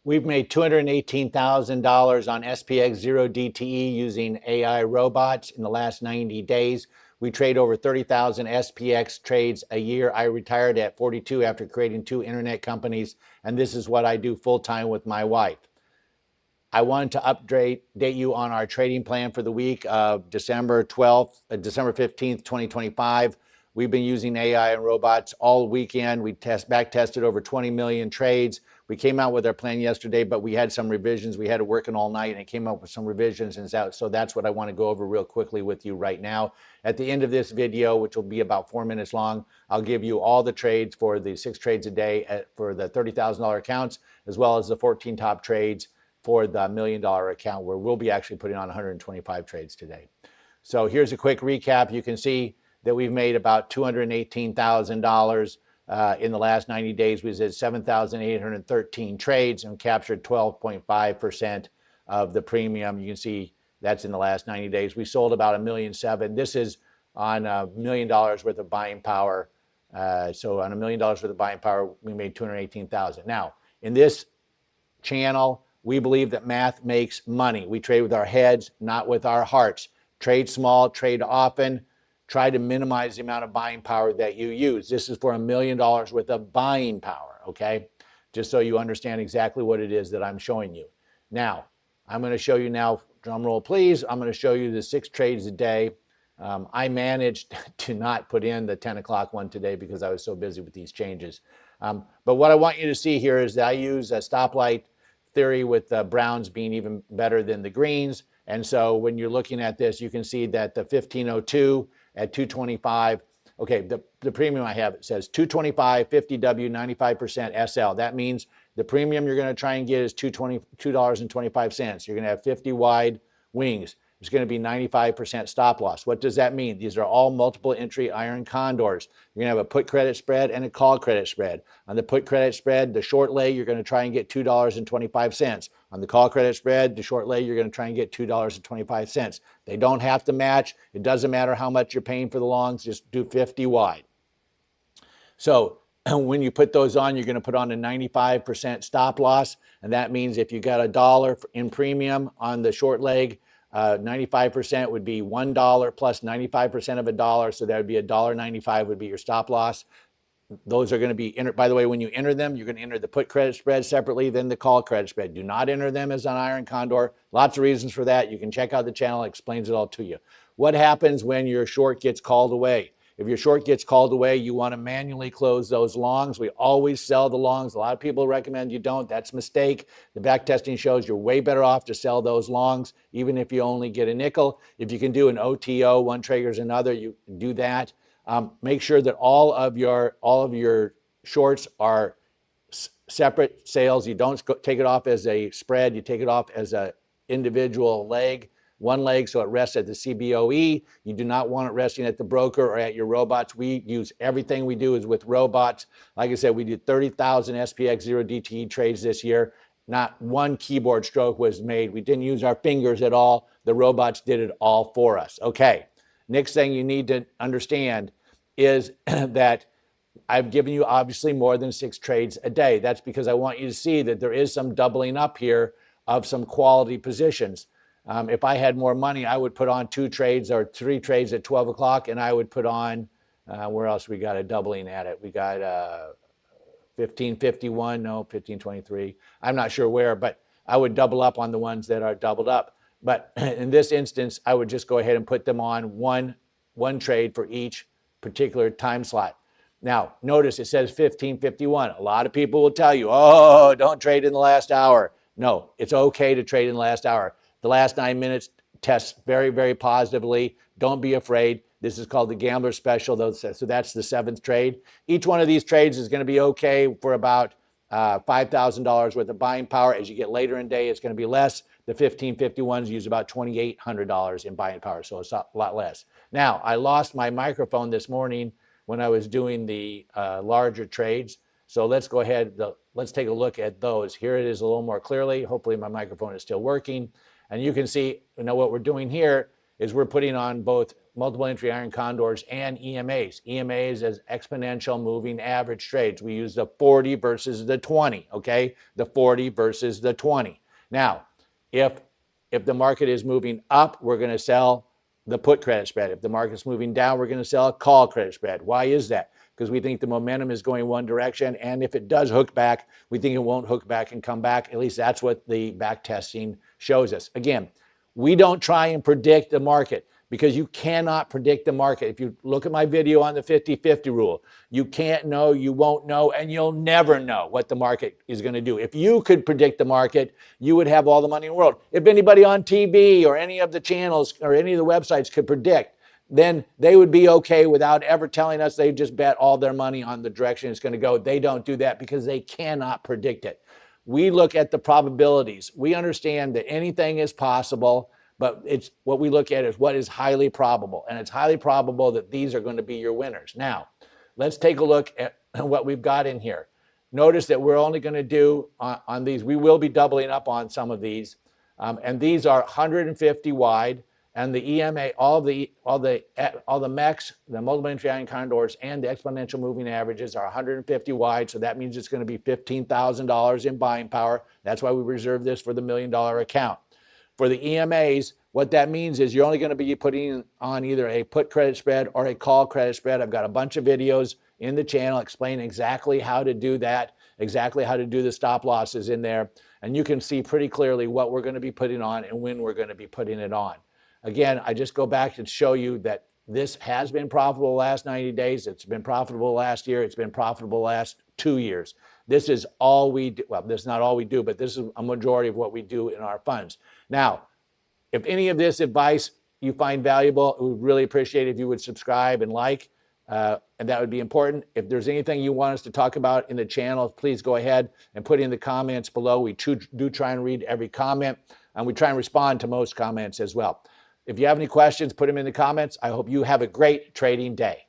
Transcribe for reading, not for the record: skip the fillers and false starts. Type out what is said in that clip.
We've made $218,000 on SPX DTE using AI robots in the last 90 days. We trade over 30,000 SPX trades a year. I retired at 42 after creating 2 internet companies, and this is what I do full-time with my wife. I wanted to update you on our trading plan for the week of December 15th, 2025. We've been using AI and robots all weekend. We back tested over 20 million trades. We came out with our plan yesterday, but we had some revisions. We had to work all night and it came up with some revisions. And so that's what I want to go over real quickly with you right now. At the end of this video, which will be about 4 minutes long, I'll give you all the trades for the 6 trades a day for the $30,000 accounts, as well as the 14 top trades for the $1 million account, where we'll be actually putting on 125 trades today. So here's a quick recap. You can see that we've made about $218,000 in the last 90 days. We did 7,813 trades and captured 12.5% of the premium. You can see that's in the last 90 days. We sold about $1.7 million. This is on $1 million worth of buying power. So on $1 million worth of buying power, we made $218,000. Now, in this channel, we believe that math makes money. We trade with our heads, not with our hearts. Trade small, trade often. Try to minimize the amount of buying power that you use. This is for $1 million worth of buying power, okay? Just so you understand exactly what it is that I'm showing you. Now, I'm going to show you now, drum roll please, I'm going to show you the 6 trades a day. I managed to not put in the 10 o'clock one today because I was so busy with these changes. But what I want you to see here is that I use a stoplight theory with the browns being even better than the greens. And so when you're looking at this, you can see that the 1502 at 225, okay, the premium I have, it says 225, 50W, 95% SL. That means the premium you're going to try and get is $2.25. You're going to have 50 wide wings. It's going to be 95% stop loss. What does that mean? These are all multiple entry iron condors. You're going to have a put credit spread and a call credit spread. On the put credit spread, the short leg, you're going to try and get $2.25. On the call credit spread, the short leg, you're going to try and get $2.25. They don't have to match. It doesn't matter how much you're paying for the longs. Just do 50 wide. So when you put those on, you're going to put on a 95% stop loss. And that means if you got $1 in premium on the short leg, 95% would be $1 plus 95% of $1. So that would be $1.95 would be your stop loss. Those are going to be entered. By the way, when you enter them, you're going to enter the put credit spread separately, then the call credit spread. Do not enter them as an iron condor. Lots of reasons for that. You can check out the channel. It explains it all to you. What happens when your short gets called away? If your short gets called away, you want to manually close those longs. We always sell the longs. A lot of people recommend you don't. That's a mistake. The back testing shows you're way better off to sell those longs, even if you only get a nickel. If you can do an OTO, one trigger's another, you do that. Make sure that all of your shorts are separate sales. You don't take it off as a spread. You take it off as an individual leg. One leg, so it rests at the CBOE. You do not want it resting at the broker or at your robots. We use everything we do is with robots. Like I said, we did 30,000 SPX DTE trades this year. Not one keyboard stroke was made. We didn't use our fingers at all. The robots did it all for us. Okay, next thing you need to understand is that I've given you obviously more than 6 trades a day. That's because I want you to see that there is some doubling up here of some quality positions. If I had more money, I would put on 2 trades or 3 trades at 12 o'clock, and I would put on, where else we got a doubling at it? We got 1551, no, 1523. I'm not sure where, but I would double up on the ones that are doubled up. But in this instance, I would just go ahead and put them on one trade for each particular time slot. Now, notice it says 1551. A lot of people will tell you, oh, don't trade in the last hour. No, it's okay to trade in the last hour. The last 9 minutes tests very, very positively. Don't be afraid. This is called the Gambler Special. So that's the 7th trade. Each one of these trades is going to be okay for about $5,000 worth of buying power. As you get later in the day, it's going to be less. The 1551s use about $2,800 in buying power, so it's a lot less. Now, I lost my microphone this morning when I was doing the larger trades. So let's go ahead. Let's take a look at those. Here it is a little more clearly. Hopefully my microphone is still working. And you can see, what we're doing here is we're putting on both multiple entry iron condors and EMAs. EMAs as exponential moving average trades. We use the 40 versus the 20, okay? The 40 versus the 20. Now, if the market is moving up, we're going to sell the put credit spread. If the market's moving down, we're going to sell a call credit spread. Why is that? Because we think the momentum is going one direction, and if it does hook back, we think it won't hook back and come back. At least that's what the back testing shows us. Again, we don't try and predict the market, because you cannot predict the market. If you look at my video on the 50-50 rule, you can't know, you won't know, and you'll never know what the market is going to do. If you could predict the market, you would have all the money in the world. If anybody on TV or any of the channels or any of the websites could predict, then they would be okay without ever telling us. They just bet all their money on the direction it's going to go. They don't do that because they cannot predict it. We look at the probabilities. We understand that anything is possible, but it's what we look at is what is highly probable. And it's highly probable that these are going to be your winners. Now, let's take a look at what we've got in here. Notice that we're only going to do on these, we will be doubling up on some of these. And these are 150 wide. And the EMA, all the MEX, the multiple entry iron condors, and the exponential moving averages are 150 wide. So that means it's going to be $15,000 in buying power. That's why we reserve this for the $1 million account. For the EMAs, what that means is you're only going to be putting on either a put credit spread or a call credit spread. I've got a bunch of videos in the channel explaining exactly how to do that, exactly how to do the stop losses in there. And you can see pretty clearly what we're going to be putting on and when we're going to be putting it on. Again, I just go back to show you that this has been profitable the last 90 days. It's been profitable last year. It's been profitable the last 2 years. This is all we do. Well, this is not all we do, but this is a majority of what we do in our funds. Now, if any of this advice you find valuable, we would really appreciate it if you would subscribe and like, and that would be important. If there's anything you want us to talk about in the channel, please go ahead and put in the comments below. We do try and read every comment, and we try and respond to most comments as well. If you have any questions, put them in the comments. I hope you have a great trading day.